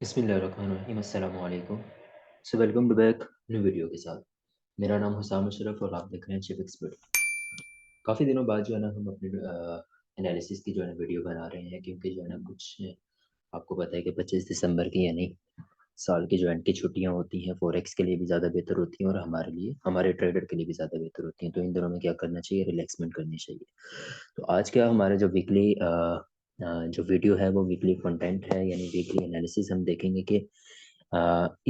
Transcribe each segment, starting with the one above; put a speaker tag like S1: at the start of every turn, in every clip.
S1: बिस्मिल्लाहिर्रहमानिर्रहीम अस्सलामु अलैकुम। So welcome to back new video के साथ। मेरा नाम हुसाम अशरफ और आप देख रहे हैं चिप एक्सपर्ट। काफ़ी दिनों बाद जो है ना हम अपने एनालिसिस की जो है ना वीडियो बना रहे हैं, क्योंकि जो है ना कुछ आपको पता है कि 25 दिसंबर की यानी साल की जो एंड की छुट्टियां होती हैं फॉरेक्स के लिए भी ज़्यादा बेहतर होती हैं और हमारे लिए हमारे ट्रेडर के लिए भी ज़्यादा बेहतर होती हैं। तो इन दिनों में क्या करना चाहिए, रिलैक्समेंट करनी चाहिए। तो आज क्या हमारा जो वीकली जो वीडियो है वो वीकली कंटेंट है, यानी वीकली एनालिसिस हम देखेंगे कि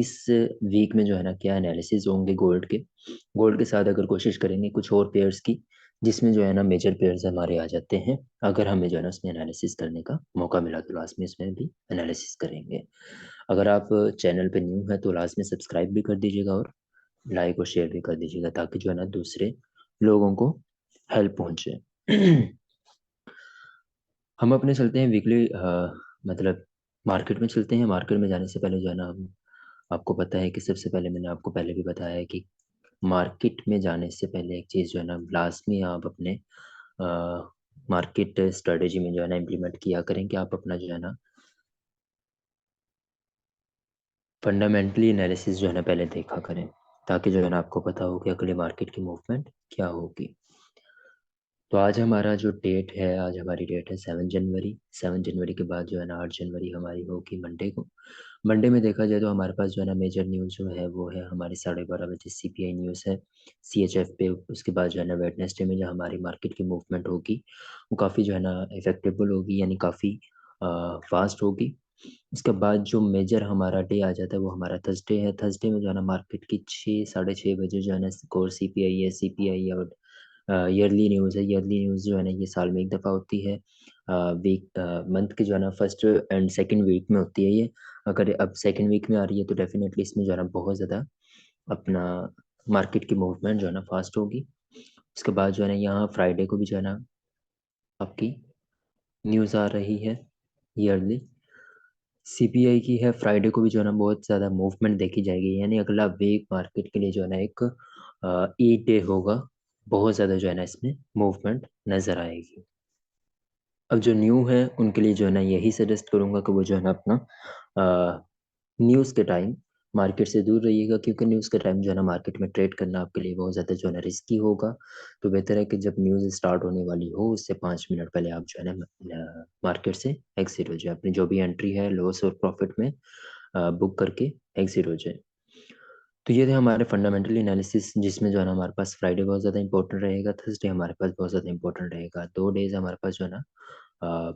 S1: इस वीक में जो है ना क्या एनालिसिस होंगे गोल्ड के साथ अगर कोशिश करेंगे कुछ और पेयर्स की, जिसमें जो है ना मेजर पेयर्स हमारे आ जाते हैं। अगर हमें जो है ना उसमें एनालिसिस करने का मौका मिला तो लास्ट में इसमें भी एनालिसिस करेंगे। अगर आप चैनल पे न्यू है तो लास्ट में सब्सक्राइब भी कर दीजिएगा और लाइक और शेयर भी कर दीजिएगा, ताकि जो है ना दूसरे लोगों को हेल्प पहुंचे। हम अपने चलते हैं वीकली, मतलब मार्केट में चलते हैं। मार्केट में जाने से पहले जो है ना हम, आपको पता है कि सबसे पहले मैंने आपको पहले भी बताया है कि मार्केट में जाने से पहले एक चीज़ जो है ना लाजमी आप अपने मार्केट स्ट्रेटेजी में जो है ना इम्प्लीमेंट किया करें कि आप अपना जो है ना फंडामेंटली एनालिसिस जो है ना पहले देखा करें, ताकि जो है ना आपको पता हो कि अगले मार्केट की मूवमेंट क्या होगी। तो आज हमारा जो डेट है, आज हमारी डेट है 7 जनवरी। 7 जनवरी के बाद जो है ना 8 जनवरी हमारी होगी मंडे को। मंडे में देखा जाए तो हमारे पास जो है ना मेजर न्यूज़ जो है वो है हमारी 12:30 बजे सीपीआई न्यूज़ है सीएचएफ पे। उसके बाद जो है ना वेडनेसडे में जो हमारी मार्केट की मूवमेंट होगी वो काफ़ी जो है ना इफेक्टेबल होगी, यानी काफ़ी फास्ट होगी। उसके बाद जो मेजर हमारा डे आ जाता है वो हमारा थर्सडे है। थर्सडे में जो है ना मार्केट की 6 साढ़े 6 बजे जो है ना कोर सीपीआई है, सीपीआई और ईयरली न्यूज़ है। ईयरली न्यूज़ जो है ना ये साल में एक दफ़ा होती है। वीक मंथ की जो है ना फर्स्ट एंड सेकंड वीक में होती है ये। अगर अब सेकंड वीक में आ रही है तो डेफिनेटली इसमें जो है ना बहुत ज़्यादा अपना मार्केट की मूवमेंट जो है ना फास्ट होगी। उसके बाद जो है ना यहाँ फ्राइडे को भी जो है ना आपकी न्यूज़ आ रही है ईयरली सीपीआई की है। फ्राइडे को भी जो है ना बहुत ज़्यादा मूवमेंट देखी जाएगी, यानी अगला वीक मार्केट के लिए जो है ना एक ईद डे होगा। बहुत ज़्यादा जो है ना इसमें मूवमेंट नज़र आएगी। अब जो न्यू है उनके लिए जो है ना यही सजेस्ट करूँगा कि वो जो है ना अपना न्यूज़ के टाइम मार्केट से दूर रहिएगा, क्योंकि न्यूज़ के टाइम जो है ना मार्केट में ट्रेड करना आपके लिए बहुत ज़्यादा जो है ना रिस्की होगा। तो बेहतर है कि जब न्यूज़ स्टार्ट होने वाली हो उससे 5 मिनट पहले आप जो है ना मार्केट से एग्जिट हो जाए, अपनी जो भी एंट्री है लॉस और प्रॉफिट में बुक करके एग्जिट हो जाए। तो ये थे हमारे फंडामेंटल एनालिसिस, जिसमें जो है ना हमारे पास फ्राइडे बहुत ज़्यादा इंपॉर्टेंट रहेगा, थर्सडे हमारे पास बहुत ज़्यादा इंपॉर्टेंट रहेगा। 2 डेज हमारे पास जो है ना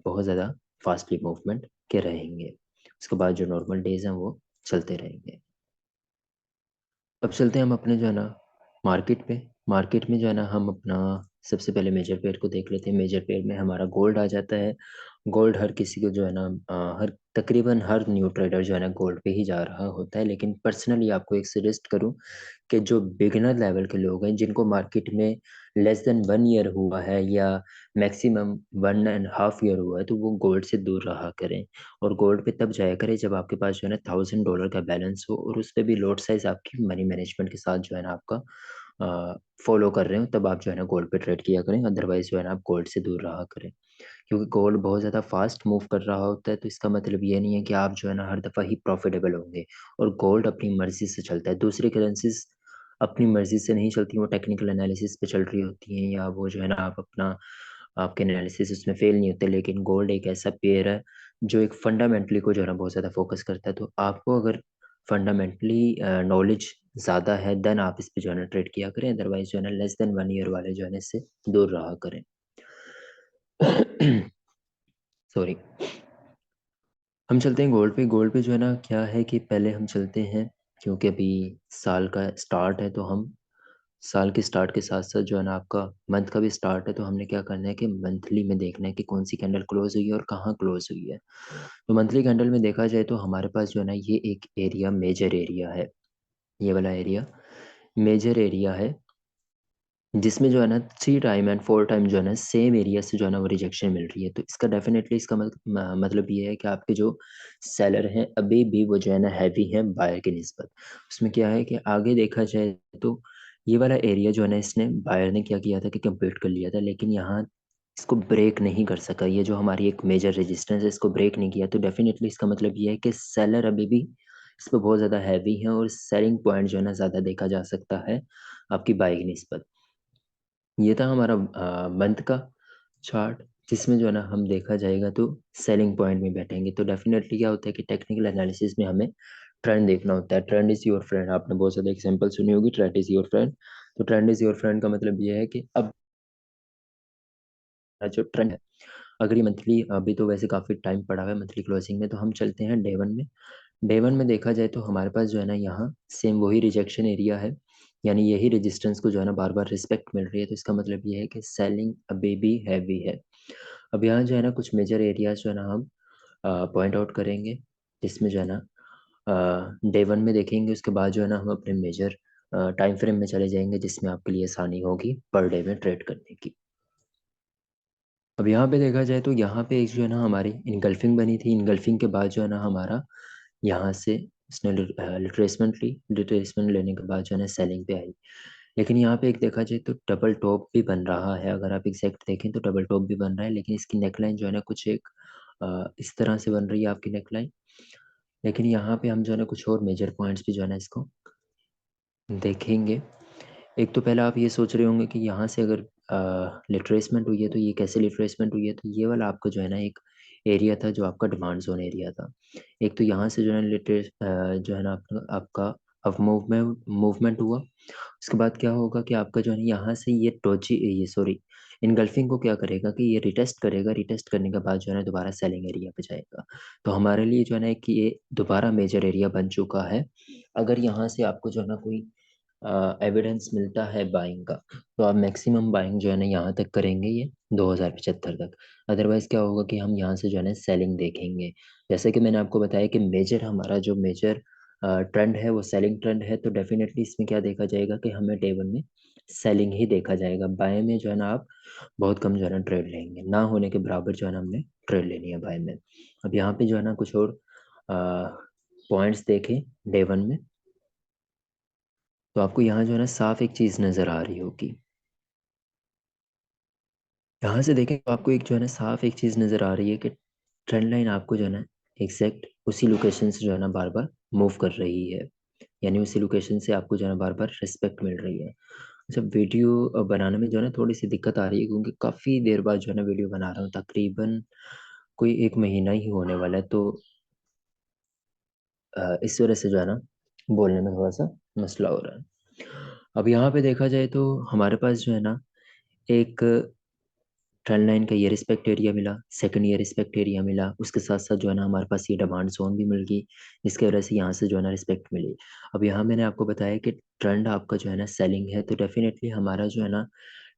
S1: बहुत ज़्यादा फास्टली मूवमेंट के रहेंगे। उसके बाद जो नॉर्मल डेज हैं वो चलते रहेंगे। अब चलते हैं हम अपने जो है ना मार्केट पे। मार्केट में जो है ना हम अपना सबसे पहले मेजर पेयर को देख लेते हैं। मेजर पेयर में हमारा गोल्ड आ जाता है। गोल्ड हर किसी को जो है ना हर तकरीबन हर न्यू ट्रेडर जो है ना गोल्ड पे ही जा रहा होता है, लेकिन पर्सनली आपको एक सजेस्ट करूं कि जो बिगिनर लेवल के लोग हैं जिनको मार्केट में लेस देन 1 ईयर हुआ है या मैक्सिमम 1.5 ईयर हुआ है, तो वो गोल्ड से दूर रहा करें। और गोल्ड पे तब जाया करें जब आपके पास जो है ना $1000 का बैलेंस हो और उस पे भी लॉट साइज आपकी मनी मैनेजमेंट के साथ जो है ना आपका फॉलो कर रहे हो, तब आप जो है ना गोल्ड पे ट्रेड किया करें। अदरवाइज जो है ना आप गोल्ड से दूर रहा करें, क्योंकि गोल्ड बहुत ज़्यादा फास्ट मूव कर रहा होता है। तो इसका मतलब ये नहीं है कि आप जो है ना हर दफ़ा ही प्रॉफिटेबल होंगे। और गोल्ड अपनी मर्जी से चलता है, दूसरी करेंसीज अपनी मर्जी से नहीं चलती, वो टेक्निकल एनालिसिस पे चल रही होती हैं, या वो जो है ना आप अपना आपके एनालिसिस उसमें फेल नहीं होते। लेकिन गोल्ड एक ऐसा पेयर है जो एक फंडामेंटली को जो है ना बहुत ज़्यादा फोकस करता है। तो आपको अगर फंडामेंटली नॉलेज ज़्यादा है देन आप इस पे जो है ना ट्रेड किया करें। अदरवाइज जो है ना लेस देन 1 ईयर वाले जो है ना इससे दूर रहा करें। सॉरी। हम चलते हैं गोल्ड पे। गोल्ड पे जो है ना क्या है कि पहले हम चलते हैं, क्योंकि अभी साल का स्टार्ट है तो हम साल के स्टार्ट के साथ साथ जो है ना आपका मंथ का भी स्टार्ट है, तो हमने क्या करना है कि मंथली में देखना है कि कौन सी कैंडल क्लोज हुई है और कहाँ क्लोज हुई है। तो मंथली कैंडल में देखा जाए तो हमारे पास जो है ना ये एक एरिया मेजर एरिया है। ये वाला एरिया मेजर एरिया है, जिसमें जो है ना 3 टाइम एंड 4 टाइम जो है ना सेम एरिया से जो है ना वो रिजेक्शन मिल रही है। तो इसका डेफिनेटली इसका मतलब ये है कि आपके जो सेलर हैं अभी भी वो जो है ना हैवी हैं बायर की निस्बत। उसमें क्या है कि आगे देखा जाए तो ये वाला एरिया जो है ना इसने बायर ने क्या किया था कि कंप्लीट कर लिया था, लेकिन यहाँ इसको ब्रेक नहीं कर सका, ये जो हमारी एक मेजर रेजिस्टेंस है इसको ब्रेक नहीं किया, तो डेफिनेटली इसका मतलब ये है कि सेलर अभी भी इस पर बहुत ज़्यादा हैवी है और सेलिंग पॉइंट जो है ना ज़्यादा देखा जा सकता है आपकी बाई की निस्बत। ये था हमारा मंथ का चार्ट, जिसमें जो है ना हम देखा जाएगा तो सेलिंग पॉइंट में बैठेंगे। तो डेफिनेटली क्या होता है कि टेक्निकल एनालिसिस में हमें ट्रेंड देखना होता है। ट्रेंड इज़ योर फ्रेंड, आपने बहुत ज़्यादा एग्जांपल सुनी होगी, ट्रेंड इज़ योर फ्रेंड। तो ट्रेंड इज़ योर फ्रेंड का मतलब ये है कि अब जो ट्रेंड है, अगर ये मंथली, अभी तो वैसे काफ़ी टाइम पड़ा हुआ है मंथली क्लोजिंग में, तो हम चलते हैं डे वन में। डे वन में देखा जाए तो हमारे पास जो है ना यहाँ सेम वही रिजेक्शन एरिया है, यानी यही रेजिस्टेंस को जो है ना बार बार रिस्पेक्ट मिल रही है। तो इसका मतलब ये है कि सेलिंग अभी भी हैवी है। अब यहाँ जो है ना कुछ मेजर एरियाज जो है ना हम पॉइंट आउट करेंगे, जिसमें जो है ना डे वन में देखेंगे, उसके बाद जो है ना हम अपने मेजर टाइम फ्रेम में चले जाएंगे, जिसमें आपके लिए आसानी होगी पर डे में ट्रेड करने की। अब यहाँ पे देखा जाए तो यहाँ पे एक जो है ना हमारी इनगल्फिंग बनी थी, इनगल्फिंग के बाद जो है ना हमारा यहाँ से इसने रिट्रेसमेंट ली, रिट्रेसमेंट लेने के बाद जो है ना सेलिंग पे आई। लेकिन यहाँ पे एक देखा जाए तो डबल टॉप भी बन रहा है, अगर आप एग्जैक्ट देखें तो डबल टॉप भी बन रहा है, लेकिन इसकी नेकलाइन जो है ना कुछ एक इस तरह से बन रही है आपकी नेकलाइन। लेकिन यहाँ पे हम जो है ना कुछ और मेजर पॉइंट्स भी जो है ना इसको देखेंगे। एक तो पहले आप ये सोच रहे होंगे कि यहाँ से अगर लिटरेसमेंट हुई है तो ये कैसे लिटरेसमेंट हुई है, तो ये वाला आपका जो है ना एक एरिया था जो आपका डिमांड जोन एरिया था। एक तो यहाँ से जो है ना जो है ना आपका अब मूवमेंट मूवमेंट हुआ। उसके बाद क्या होगा कि आपका जो है ना यहाँ से ये टोची, ये सॉरी, इनगल्फिंग को क्या करेगा कि ये रिटेस्ट करेगा, रिटेस्ट करने के बाद जो है ना दोबारा सेलिंग एरिया पे जाएगा। तो हमारे लिए जो है ना कि ये दोबारा मेजर एरिया बन चुका है। अगर यहाँ से आपको जो है ना कोई एविडेंस मिलता है बाइंग का, तो आप मैक्सिमम बाइंग जो है ना यहाँ तक करेंगे, ये 2075 तक। अदरवाइज क्या होगा कि हम यहाँ से जो है ना सेलिंग देखेंगे। जैसे कि मैंने आपको बताया कि मेजर हमारा जो मेजर ट्रेंड है वो सेलिंग ट्रेंड है, तो डेफिनेटली इसमें क्या देखा जाएगा कि हमें डे वन में सेलिंग ही देखा जाएगा। बाय में जो है ना आप बहुत कम जो है ना ट्रेड लेंगे, ना होने के बराबर जो है ना हमने ट्रेड लेनी है बाय में। अब यहाँ पे जो है ना कुछ और पॉइंट्स देखें डे वन में, तो आपको यहाँ जो है ना साफ एक चीज़ नज़र आ रही होगी। यहाँ से देखें तो आपको एक जो है ना साफ एक चीज़ नज़र आ रही है कि ट्रेंड लाइन आपको जो है ना एग्जैक्ट उसी लोकेशन से जो है ना बार बार मूव कर रही है, यानी उसी लोकेशन से आपको जो है ना बार बार रिस्पेक्ट मिल रही है। अच्छा, वीडियो बनाने में जो है ना थोड़ी सी दिक्कत आ रही है, क्योंकि काफ़ी देर बाद जो है ना वीडियो बना रहा हूँ, तकरीबन कोई 1 महीना ही होने वाला है। तो इस वजह से जो है ना बोलने में थोड़ा सा मसला हो रहा है। अब यहाँ पे देखा जाए तो हमारे पास जो है ना एक ट्रेंड लाइन का ये रिस्पेक्ट एरिया मिला, सेकंड ये रिस्पेक्ट एरिया मिला, उसके साथ साथ जो है ना हमारे पास ये डिमांड जोन भी मिल गई, जिसकी वजह से यहाँ से जो है ना रिस्पेक्ट मिली। अब यहाँ मैंने आपको बताया कि ट्रेंड आपका जो है ना सेलिंग है, तो डेफिनेटली हमारा जो है ना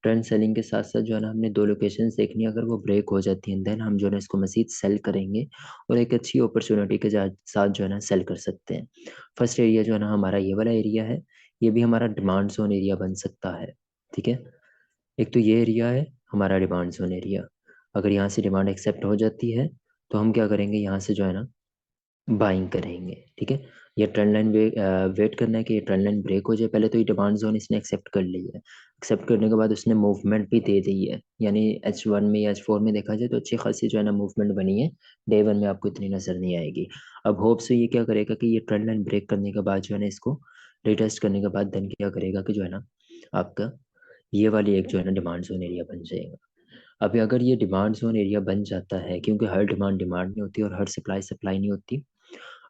S1: ट्रेंड सेलिंग के साथ साथ जो है ना हमने दो लोकेशंस देखनी है। अगर वो ब्रेक हो जाती हैं देन हम जो है ना इसको मजीद सेल करेंगे और एक अच्छी अपॉर्चुनिटी के साथ जो है ना सेल कर सकते हैं। फर्स्ट एरिया जो है ना हमारा ये वाला एरिया है, ये भी हमारा डिमांड जोन एरिया बन सकता है। ठीक है, एक तो ये एरिया है हमारा डिमांड जोन एरिया। अगर यहाँ से डिमांड एक्सेप्ट हो जाती है तो हम क्या करेंगे, यहाँ से जो है ना बाइंग करेंगे। ठीक है, ये ट्रेंड लाइन वेट करना है कि ये ट्रेंड लाइन ब्रेक हो जाए। पहले तो ये डिमांड जोन इसने एक्सेप्ट कर ली है, एक्सेप्ट करने के बाद उसने मूवमेंट भी दे दी है, यानी H1 में या H4 में देखा जाए तो अच्छी खासी जो है ना मूवमेंट बनी है। डे वन में आपको इतनी नज़र नहीं आएगी। अब होप से ये क्या करेगा कि ये ट्रेंड लाइन ब्रेक करने के बाद जो है ना इसको रिटेस्ट करने के बाद देन क्या करेगा कि जो है ना आपका ये वाली एक जो है ना डिमांड जोन एरिया बन जाएगा। अभी अगर ये डिमांड जोन एरिया बन जाता है, क्योंकि हर डिमांड डिमांड नहीं होती और हर सप्लाई सप्लाई नहीं होती,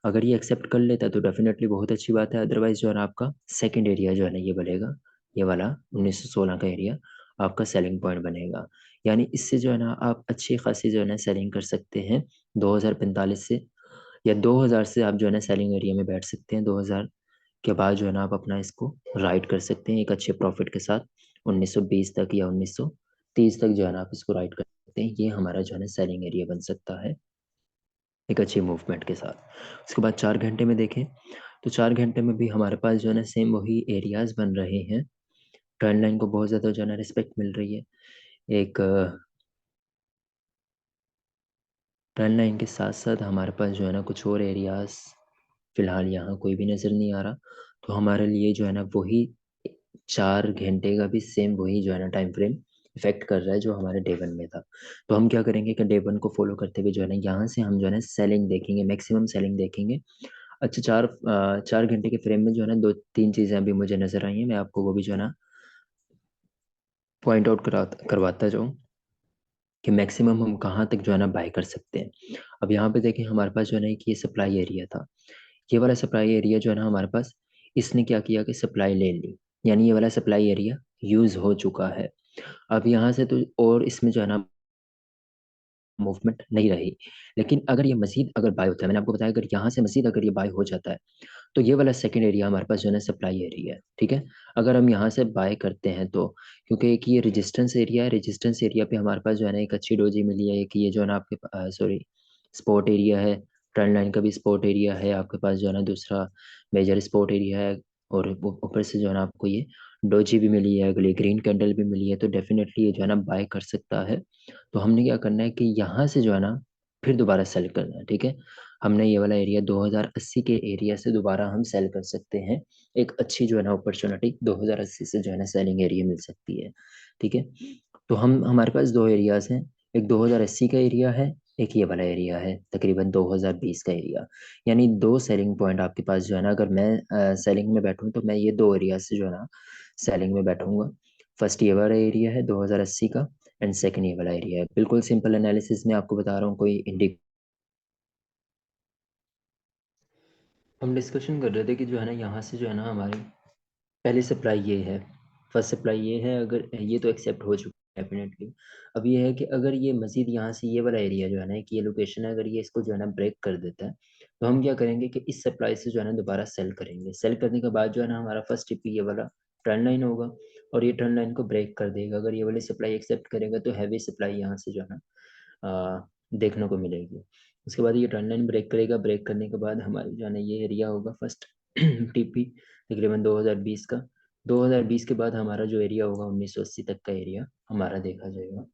S1: अगर ये एक्सेप्ट कर लेता है तो डेफिनेटली बहुत अच्छी बात है। अदरवाइज जो है ना आपका सेकंड एरिया जो है ना ये बनेगा, ये वाला 1916 का एरिया आपका सेलिंग पॉइंट बनेगा। यानी इससे जो है ना आप अच्छी खासी जो है ना सेलिंग कर सकते हैं 2045 से, या 2000 से आप जो है ना सेलिंग एरिया में बैठ सकते हैं। 2000 के बाद जो है ना आप अपना इसको राइड कर सकते हैं एक अच्छे प्रॉफिट के साथ। 1920 तक या 1930 तक जो है ना आप इसको राइड कर सकते हैं। ये हमारा जो है ना सेलिंग एरिया बन सकता है एक अच्छी मूवमेंट के साथ। उसके बाद 4 घंटे में देखें तो 4 घंटे में भी हमारे पास जो है ना सेम वही एरियाज बन रहे हैं। ट्रेंड लाइन को बहुत ज़्यादा जो है ना रिस्पेक्ट मिल रही है। एक ट्रेंड लाइन के साथ साथ हमारे पास जो है ना कुछ और एरियाज फिलहाल यहाँ कोई भी नज़र नहीं आ रहा। तो हमारे लिए जो है ना वही 4 घंटे का भी सेम वही जो है ना टाइम फ्रेम इफेक्ट कर रहा है जो हमारे डे वन में था। तो हम क्या करेंगे कि डे वन को फॉलो करते हुए जो है ना यहाँ से हम जो है ना सेलिंग देखेंगे, मैक्सिमम सेलिंग देखेंगे। अच्छा, 4 घंटे के फ्रेम में जो है ना 2-3 चीज़ें अभी मुझे नजर आई हैं, मैं आपको वो भी जो है ना पॉइंट आउट करवाता जाऊँ कि मैक्सिमम हम कहाँ तक जो है ना बाय कर सकते हैं। अब यहाँ पे देखें हमारे पास जो है ना एक ये सप्लाई एरिया था। ये वाला सप्लाई एरिया जो है ना हमारे पास, इसने क्या किया कि सप्लाई ले ली, यानी ये वाला सप्लाई एरिया यूज हो चुका है। अब यहाँ से तो और इसमें जो है ना मूवमेंट नहीं रही। लेकिन अगर ये मजीद अगर बाय होता है, मैंने आपको बताया अगर यहाँ से मजीद अगर ये बाय हो जाता है तो ये वाला सेकंड एरिया हमारे पास जो है ना सप्लाई एरिया है, ठीक है। अगर हम यहाँ से बाय करते हैं तो, क्योंकि एक ये रेजिस्टेंस एरिया है, रेजिस्टेंस एरिया पे हमारे पास जो है ना एक अच्छी डोजी मिली है। एक ये जो है ना आपके सॉरी स्पॉट एरिया है, ट्रेंड लाइन का भी स्पॉट एरिया है आपके पास जो है ना, दूसरा मेजर स्पॉट एरिया है। और ऊपर से जो है ना आपको ये डोजी भी मिली है, अगली ग्रीन कैंडल भी मिली है, तो डेफिनेटली ये जो है ना बाय कर सकता है। तो हमने क्या करना है कि यहाँ से जो है ना फिर दोबारा सेल करना है, ठीक है। हमने ये वाला एरिया 2080 के एरिया से दोबारा हम सेल कर सकते हैं। एक अच्छी जो है ना अपॉर्चुनिटी 2080 से जो है ना सेलिंग एरिया मिल सकती है, ठीक है। तो हम हमारे पास दो एरियाज हैं, एक 2080 का एरिया है, एक ये वाला एरिया है तकरीबन 2020 का एरिया। यानी दो सेलिंग पॉइंट आपके पास जो है ना, अगर मैं सेलिंग में बैठूं तो मैं ये दो एरिया से जो है ना सेलिंग में बैठूंगा। फर्स्ट ये वाला एरिया है 2080 का, एंड सेकंड ये वाला एरिया है। बिल्कुल सिंपल एनालिसिस में आपको बता रहा हूँ, कोई इंडिक हम डिस्कशन कर रहे थे कि जो है ना यहाँ से जो है ना हमारी पहली सप्लाई ये है, फर्स्ट सप्लाई ये है, अगर ये तो एक्सेप्ट हो चुका है डेफिनेटली। अब ये है कि अगर ये मजीद यहाँ से ये वाला एरिया जो है ना कि ये लोकेशन है, अगर ये इसको जो है ना ब्रेक कर देता है तो हम क्या करेंगे कि इस सप्लाई से जो है ना दोबारा सेल करेंगे। सेल करने के बाद जो है ना हमारा फर्स्ट टिप ये वाला ट्रेंड लाइन होगा और ये ट्रेंड लाइन को ब्रेक कर देगा। अगर ये वाली सप्लाई एक्सेप्ट करेगा तो हैवी सप्लाई यहाँ से जो है ना देखने को मिलेगी। उसके बाद ये ट्रेंड लाइन ब्रेक करेगा, ब्रेक करने के बाद हमारी जो है ना ये एरिया होगा फर्स्ट टीपी तकरीबन 2020 का। 2020 के बाद हमारा जो एरिया होगा 1980 तक का एरिया हमारा देखा जाएगा,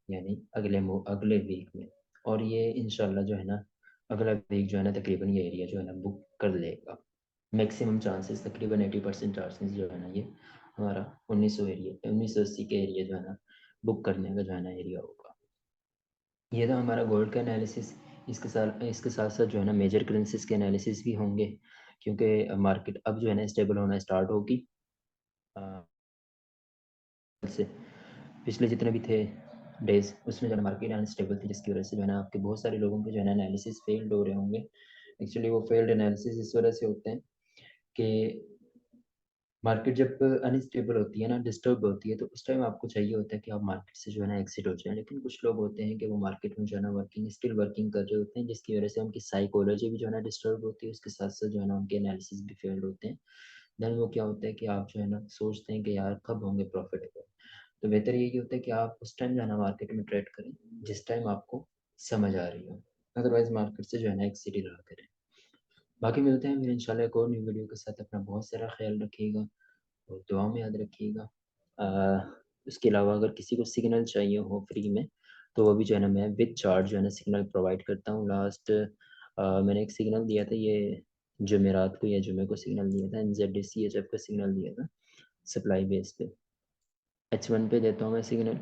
S1: यानी अगले वीक में। और ये इंशाल्लाह जो है ना अगला वीक जो है ना तकरीबन ये एरिया जो है ना बुक कर लेगा। मैक्सिमम चांसेस तकरीबन 80% चांसेस जो है ना ये हमारा 1980 के एरिया जो है ना बुक करने का जो है ना एरिया होगा। ये था हमारा गोल्ड का एनालिसिस। इसके साथ साथ जो है ना मेजर करेंसीज के एनालिसिस भी होंगे, क्योंकि मार्केट अब जो है ना स्टेबल होना स्टार्ट होगी। अ, से पिछले जितने भी थे डेज उसमें जो है मार्केट अनस्टेबल थी, जिसकी वजह से जो है ना आपके बहुत सारे लोगों के जो है ना एनालिसिस फेल्ड हो रहे होंगे। एक्चुअली वो फेल्ड एनालिसिस इस वजह से होते हैं कि मार्केट जब अनस्टेबल होती है ना, डिस्टर्ब होती है, तो उस टाइम आपको चाहिए होता है कि आप मार्केट से जो है ना एग्जिट हो जाए। लेकिन कुछ लोग होते हैं कि वो मार्केट में जो है ना स्टिल वर्किंग कर रहे होते हैं, जिसकी वजह से उनकी साइकोलॉजी भी जो है ना डिस्टर्ब होती है, उसके साथ साथ जो है ना उनके एनालिसिस भी फेल्ड होते हैं। देन वो क्या होता है कि आप जो है ना सोचते हैं कि यार कब होंगे प्रॉफिटेबल। तो बेहतर यही होता है कि आप उस टाइम जो है ना मार्केट में ट्रेड करें जिस टाइम आपको समझ आ रही हो, अदरवाइज मार्केट से जो है ना एग्जिट ही रहा करें। बाकी मिलते हैं फिर इंशाल्लाह एक और न्यू वीडियो के साथ। अपना बहुत सारा ख्याल रखिएगा और दुआ में याद रखिएगा। उसके अलावा अगर किसी को सिग्नल चाहिए हो फ्री में तो वो भी जो है ना मैं विद चार्ज जो है ना सिग्नल प्रोवाइड करता हूँ। लास्ट मैंने एक सिग्नल दिया था, ये जुमेरात को या जुमे को सिग्नल दिया था, NZD-CHF का सिग्नल दिया था सप्लाई बेस पे। H1 पे देता हूँ मैं सिग्नल,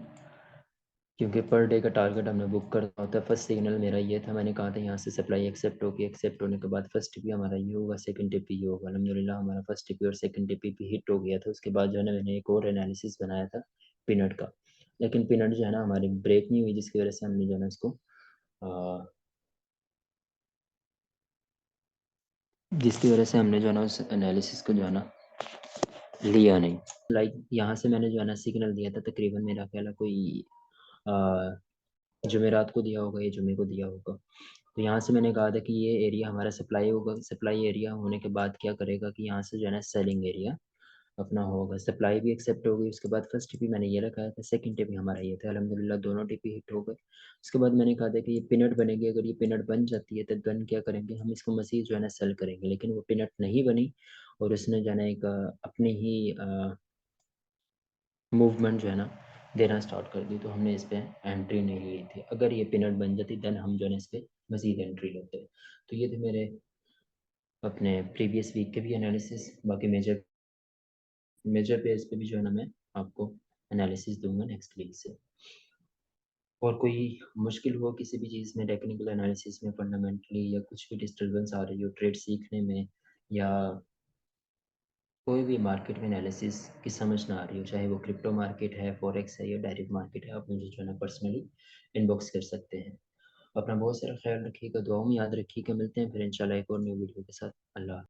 S1: क्योंकि पर डे का टारगेट हमने बुक करना होता है। फर्स्ट सिग्नल मेरा ये था, मैंने कहा था यहाँ से सप्लाई एक्सेप्ट होगी, एक्सेप्ट होने के बाद फर्स्ट टिपी हमारा ये होगा, सेकंड टिपी ये होगा। अल्हम्दुलिल्लाह हमारा फर्स्ट टिपी और सेकंड टिपी भी हिट हो गया था। उसके बाद जो है ना मैंने एक और एनालिसिस बनाया था पिनट का, लेकिन पिनट जो है ना हमारी ब्रेक नहीं हुई, जिसकी वजह से हमने जो है ना इसको जिसकी वजह से हमने जो है ना उस एनालिसिस को जो है ना लिया नहीं। यहाँ से मैंने जो है ना सिग्नल दिया था, तकरीबन मेरा ख्याल है कोई जुमेरात को दिया होगा या जुमे को दिया होगा। तो यहाँ से मैंने कहा था कि ये एरिया हमारा सप्लाई होगा, सप्लाई एरिया होने के बाद क्या करेगा कि यहाँ से जो है ना सेलिंग एरिया अपना होगा। सप्लाई भी एक्सेप्ट होगी, उसके बाद फर्स्ट टिपी मैंने ये रखा था, सेकंड टिपी हमारा ये था। अल्हम्दुलिल्लाह दोनों टिपी हिट हो गए। उसके बाद मैंने कहा था कि ये पिनट बनेगी, अगर ये पिनट बन जाती है तो देन क्या करेंगे हम इसको मसीह जो है ना सेल करेंगे। लेकिन वो पिनट नहीं बनी और उसने जो है ना एक अपनी ही मूवमेंट जो है ना देना स्टार्ट कर दी, तो हमने इस पर एंट्री नहीं ली थी। अगर ये पिनट बन जाती देन हम जो है ना इस पर मजीद एंट्री लेते। तो ये थे मेरे अपने प्रीवियस वीक के भी एनालिसिस। बाकी मेजर मेजर पेज पे भी जो है ना मैं आपको एनालिसिस दूंगा नेक्स्ट वीक से। और कोई मुश्किल हो किसी भी चीज़ में, टेक्निकल एनालिसिस में, फंडामेंटली, या कुछ भी डिस्टरबेंस आ रही हो ट्रेड सीखने में, या कोई भी मार्केट में एनालिसिस की समझ ना आ रही हो, चाहे वो क्रिप्टो मार्केट है, फॉरेक्स है, या डायरेक्ट मार्केट है, आप मुझे जो है ना पर्सनली इनबॉक्स कर सकते हैं। अपना बहुत सारा ख्याल रखिएगा, दुआओं में याद रखिएगा। मिलते हैं फिर इंशाल्लाह एक और न्यू वीडियो के साथ। अल्लाह।